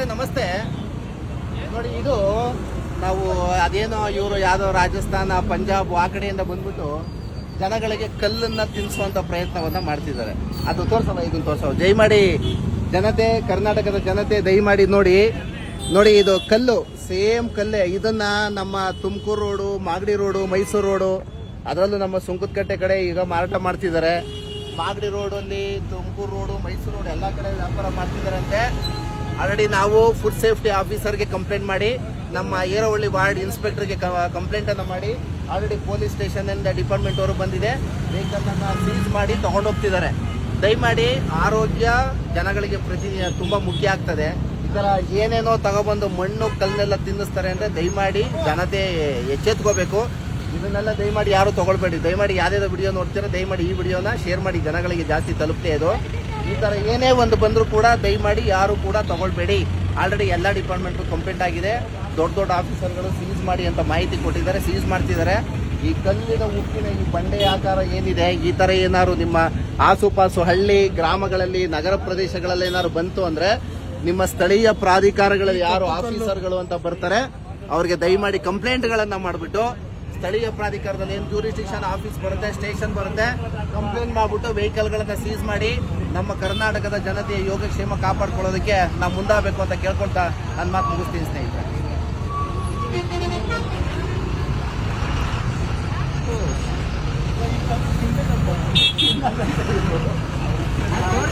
ವೀಕ್ಷಕರೇ ನಮಸ್ತೆ. ನೋಡಿ, ಇದು ನಾವು ಅದೇನೋ ಇವರು ಯಾವುದೋ ರಾಜಸ್ಥಾನ, ಪಂಜಾಬ್ ಆ ಕಡೆಯಿಂದ ಬಂದ್ಬಿಟ್ಟು ಜನಗಳಿಗೆ ಕಲ್ಲನ್ನ ತಿನ್ನಿಸುವಂತ ಪ್ರಯತ್ನವನ್ನ ಮಾಡ್ತಿದ್ದಾರೆ. ಅದು ತೋರ್ಸವ, ಇದನ್ನ ತೋರ್ಸವ. ದಯಮಾಡಿ ಜನತೆ, ಕರ್ನಾಟಕದ ಜನತೆ ದಯಮಾಡಿ ನೋಡಿ. ಇದು ಕಲ್ಲು, ಸೇಮ್ ಕಲ್ಲೇ. ಇದನ್ನ ನಮ್ಮ Tumakuru road, Magadi road, Mysuru road, ಅದರಲ್ಲೂ ನಮ್ಮ ಸುಂಕದಕಟ್ಟೆ ಕಡೆ ಈಗ ಮಾರಾಟ ಮಾಡ್ತಿದ್ದಾರೆ. ಮಾಗಡಿ ರೋಡಲ್ಲಿ, ತುಮಕೂರು ರೋಡು, ಮೈಸೂರು ರೋಡ್ ಎಲ್ಲ ಕಡೆ ವ್ಯಾಪಾರ ಮಾಡ್ತಿದ್ದಾರಂತೆ. ಆಲ್ರೆಡಿ ನಾವು ಫುಡ್ ಸೇಫ್ಟಿ ಆಫೀಸರ್ಗೆ ಕಂಪ್ಲೇಂಟ್ ಮಾಡಿ, ನಮ್ಮ ಏರವಳ್ಳಿ ವಾರ್ಡ್ ಇನ್ಸ್ಪೆಕ್ಟರ್ಗೆ ಕಂಪ್ಲೇಂಟ್ ಅನ್ನು ಮಾಡಿ, ಆಲ್ರೆಡಿ ಪೊಲೀಸ್ ಸ್ಟೇಷನ್ ಇಂದ ಡಿಪಾರ್ಟ್ಮೆಂಟ್ ಅವರು ಬಂದಿದೆ. ವೆಹಿಕಲ್ ಅನ್ನ ಸೀಸ್ ಮಾಡಿ ತಗೊಂಡೋಗ್ತಿದ್ದಾರೆ. ದಯಮಾಡಿ ಆರೋಗ್ಯ ಜನಗಳಿಗೆ ತುಂಬಾ ಮುಖ್ಯ ಆಗ್ತದೆ. ಈ ತರ ಏನೇನೋ ತಗೊಬಂದು ಮಣ್ಣು ಕಲ್ಲನ್ನೆಲ್ಲ ತಿನ್ನಿಸ್ತಾರೆ ಅಂದ್ರೆ ದಯಮಾಡಿ ಜನತೆ ಎಚ್ಚೆತ್ಕೋಬೇಕು. ಇದನ್ನೆಲ್ಲ ದಯಮಾಡಿ ಯಾರು ತಗೊಳ್ಬೇಡಿ. ದಯಮಾಡಿ ಯಾವ್ದಾದ್ರು ವಿಡಿಯೋ ನೋಡ್ತೀರಾ, ದಯಮಾಡಿ ಈ ವಿಡಿಯೋನ ಶೇರ್ ಮಾಡಿ, ಜನಗಳಿಗೆ ಜಾಸ್ತಿ ತಲುಪ್ತೇ ಇದು. ಈ ತರ ಏನೇ ಒಂದು ಬಂದರೂ ಕೂಡ ದಯಮಾಡಿ ಯಾರು ಕೂಡ ತಗೊಳ್ಬೇಡಿ. ಆಲ್ರೆಡಿ ಎಲ್ಲ ಡಿಪಾರ್ಟ್ಮೆಂಟ್ ಕಂಪ್ಲೇಂಟ್ ಆಗಿದೆ. ದೊಡ್ಡ ಆಫೀಸರ್ಗಳು ಸೀಸ್ ಮಾಡಿ ಅಂತ ಮಾಹಿತಿ ಕೊಟ್ಟಿದ್ದಾರೆ, ಸೀಸ್ ಮಾಡ್ತಿದ್ದಾರೆ. ಈ ಕಲ್ಲಿನ ಉಪ್ಪಿನ ಈ ಬಂಡೆ ಆಕಾರ ಏನಿದೆ, ಈ ತರ ಏನಾದ್ರು ನಿಮ್ಮ ಆಸುಪಾಸು ಹಳ್ಳಿ ಗ್ರಾಮಗಳಲ್ಲಿ, ನಗರ ಪ್ರದೇಶಗಳಲ್ಲಿ ಏನಾದ್ರು ಬಂತು ಅಂದ್ರೆ ನಿಮ್ಮ ಸ್ಥಳೀಯ ಪ್ರಾಧಿಕಾರಗಳಲ್ಲಿ ಯಾರು ಆಫೀಸರ್ಗಳು ಅಂತ ಬರ್ತಾರೆ ಅವ್ರಿಗೆ ದಯಮಾಡಿ ಕಂಪ್ಲೇಂಟ್ಗಳನ್ನ ಮಾಡಿಬಿಟ್ಟು, ಸ್ಥಳೀಯ ಪ್ರಾಧಿಕಾರದಲ್ಲಿ ಏನು ಜ್ಯೂರಿಸ್ಡಿಕ್ಷನ್ ಆಫೀಸ್ ಬರುತ್ತೆ, ಸ್ಟೇಷನ್ ಬರುತ್ತೆ, ಕಂಪ್ಲೇಂಟ್ ಮಾಡಿಬಿಟ್ಟು ವೆಹಿಕಲ್ಗಳನ್ನ ಸೀಸ್ ಮಾಡಿ ನಮ್ಮ ಕರ್ನಾಟಕದ ಜನತೆಯ ಯೋಗಕ್ಷೇಮ ಕಾಪಾಡ್ಕೊಳ್ಳೋದಕ್ಕೆ ನಾವು ಮುಂದಾಗಬೇಕು ಅಂತ ಕೇಳ್ಕೊಳ್ತಾ ನನ್ನ ಮಾತು ಮುಗಿಸ್ತೀನಿ ಸ್ನೇಹಿತರೆ.